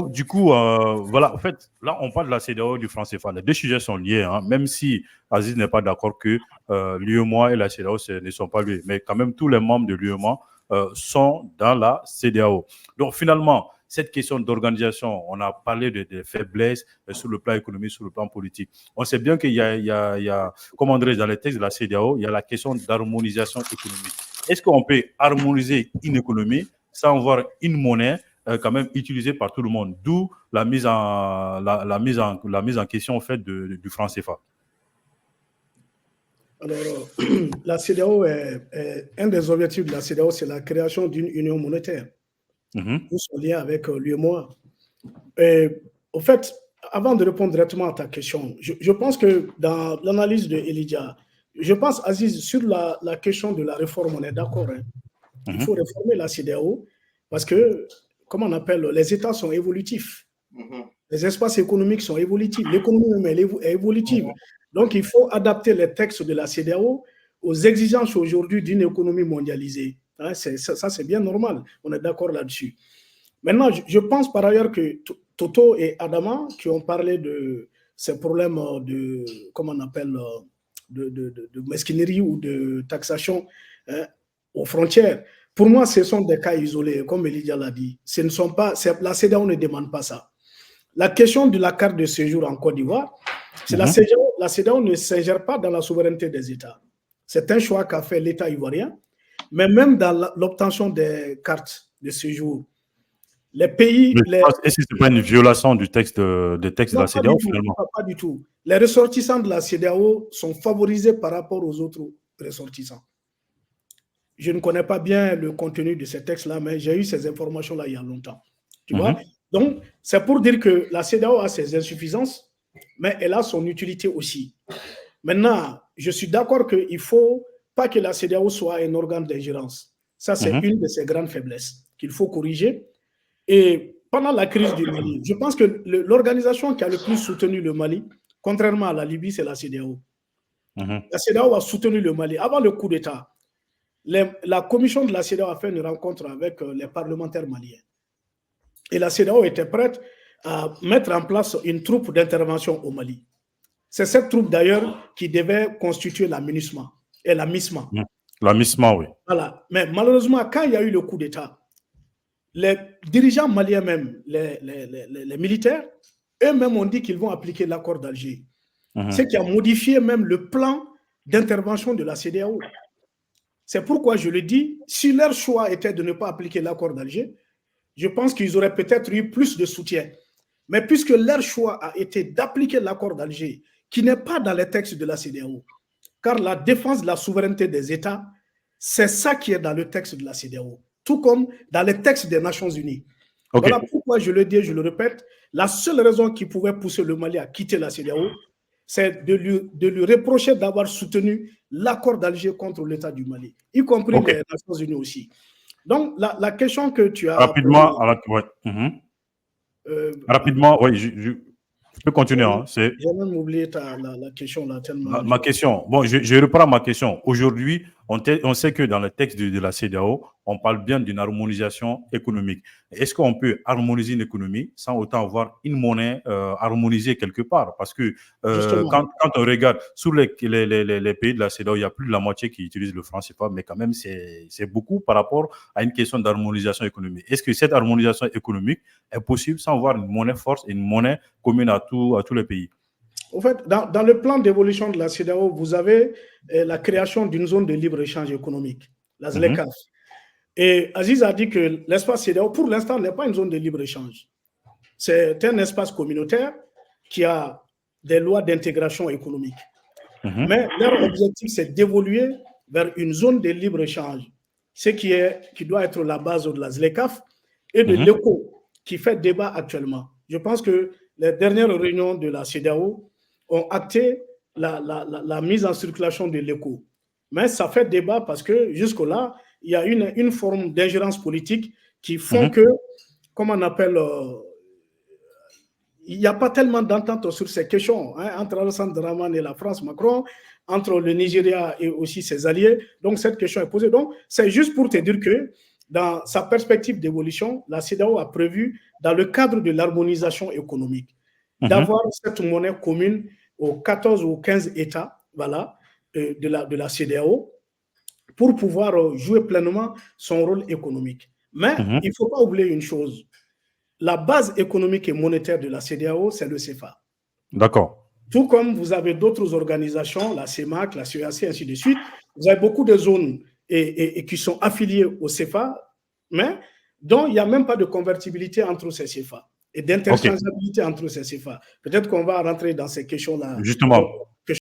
Du coup, voilà, en fait, là, on parle de la CEDEAO du franc CFA. Les deux sujets sont liés, hein, même si Aziz n'est pas d'accord que l'UEMOA et la CEDEAO ne sont pas liés. Mais quand même, tous les membres de l'UEMOA sont dans la CEDEAO. Donc, finalement, cette question d'organisation, on a parlé de faiblesses sur le plan économique, sur le plan politique. On sait bien qu'il y a, comment on dirait, dans les textes de la CEDEAO, il y a la question d'harmonisation économique. Est-ce qu'on peut harmoniser une économie sans avoir une monnaie quand même utilisé par tout le monde, d'où la mise en question en fait du franc CFA. Alors, la CEDEAO un des objectifs de la CEDEAO, c'est la création d'une union monétaire. Nous sommes liés avec l'UEMOA. Au fait, avant de répondre directement à ta question, je pense que dans l'analyse de Elijah, je pense, Aziz, sur la question de la réforme, on est d'accord. Hein. Il faut réformer la CEDEAO parce que, comment on appelle, les États sont évolutifs. Les espaces économiques sont évolutifs. L'économie même est évolutive. Donc, il faut adapter les textes de la CEDEAO aux exigences aujourd'hui d'une économie mondialisée. Hein, ça, c'est bien normal. On est d'accord là-dessus. Maintenant, je pense par ailleurs que Toto et Adama, qui ont parlé de ces problèmes de, comment on appelle, de mesquinerie ou de taxation aux frontières, pour moi, ce sont des cas isolés, comme Elijah l'a dit. Ce ne sont pas, la CEDEAO ne demande pas ça. La question de la carte de séjour en Côte d'Ivoire, c'est la CEDEAO ne s'ingère pas dans la souveraineté des États. C'est un choix qu'a fait l'État ivoirien, mais même dans l'obtention des cartes de séjour, les pays... Est-ce que ce n'est pas une violation du texte de la CEDEAO finalement? Pas du tout. Les ressortissants de la CEDEAO sont favorisés par rapport aux autres ressortissants. Je ne connais pas bien le contenu de ces textes-là, mais j'ai eu ces informations-là il y a longtemps. Tu vois? Donc, c'est pour dire que la CEDEAO a ses insuffisances, mais elle a son utilité aussi. Maintenant, je suis d'accord qu'il ne faut pas que la CEDEAO soit un organe d'ingérence. Ça, c'est une de ses grandes faiblesses qu'il faut corriger. Et pendant la crise du Mali, je pense que l'organisation qui a le plus soutenu le Mali, contrairement à la Libye, c'est la CEDEAO. La CEDEAO a soutenu le Mali. Avant le coup d'État, la commission de la CEDEAO a fait une rencontre avec les parlementaires maliens. Et la CEDEAO était prête à mettre en place une troupe d'intervention au Mali. C'est cette troupe d'ailleurs qui devait constituer la MINUSMA et la MISMA. La MISMA, oui. Voilà. Mais malheureusement, quand il y a eu le coup d'État, les dirigeants maliens même, les militaires, eux-mêmes ont dit qu'ils vont appliquer l'accord d'Alger. Ce qui a modifié même le plan d'intervention de la CEDEAO. C'est pourquoi je le dis, si leur choix était de ne pas appliquer l'accord d'Alger, je pense qu'ils auraient peut-être eu plus de soutien. Mais puisque leur choix a été d'appliquer l'accord d'Alger, qui n'est pas dans les textes de la CEDEAO, car la défense de la souveraineté des États, c'est ça qui est dans le texte de la CEDEAO, tout comme dans les textes des Nations Unies. Voilà pourquoi je le dis et je le répète, la seule raison qui pouvait pousser le Mali à quitter la CEDEAO, c'est de lui reprocher d'avoir soutenu l'accord d'Alger contre l'État du Mali, y compris les Nations Unies aussi. Donc, la question que tu as... Rapidement, rapidement, oui, je peux continuer. J'ai même oublié la question là tellement... Ma question, bon, je reprends ma question. Aujourd'hui, on sait que dans le texte de la CEDEAO, on parle bien d'une harmonisation économique. Est-ce qu'on peut harmoniser une économie sans autant avoir une monnaie harmonisée quelque part? Parce que quand on regarde sur les pays de la CEDEAO, il y a plus de la moitié qui utilisent le franc CFA, mais quand même, c'est beaucoup par rapport à une question d'harmonisation économique. Est-ce que cette harmonisation économique est possible sans avoir une monnaie forte et une monnaie commune à tous les pays? En fait, dans le plan d'évolution de la CEDEAO, vous avez la création d'une zone de libre-échange économique, la ZLECAf. Et Aziz a dit que l'espace CEDEAO, pour l'instant, n'est pas une zone de libre-échange. C'est un espace communautaire qui a des lois d'intégration économique. Mais leur objectif, c'est d'évoluer vers une zone de libre-échange, ce qui doit être la base de la ZLECAf et de l'ECO, qui fait débat actuellement. Je pense que les dernières réunions de la CEDEAO ont acté la mise en circulation de l'ECO. Mais ça fait débat parce que jusque-là, il y a une forme d'ingérence politique qui font que, comment on appelle, il n'y a pas tellement d'entente sur ces questions entre Alassane Dramane et la France, Macron, entre le Nigeria et aussi ses alliés. Donc, cette question est posée. Donc, c'est juste pour te dire que dans sa perspective d'évolution, la CEDEAO a prévu, dans le cadre de l'harmonisation économique, d'avoir cette monnaie commune aux 14 ou 15 États de la CEDEAO pour pouvoir jouer pleinement son rôle économique. Mais il ne faut pas oublier une chose. La base économique et monétaire de la CEDEAO, c'est le CFA. D'accord. Tout comme vous avez d'autres organisations, la CEMAC, la CEAC, ainsi de suite, vous avez beaucoup de zones et qui sont affiliées au CFA, mais dont il n'y a même pas de convertibilité entre ces CFA et d'interchangeabilité entre ces CFA. Peut-être qu'on va rentrer dans ces questions-là. Justement,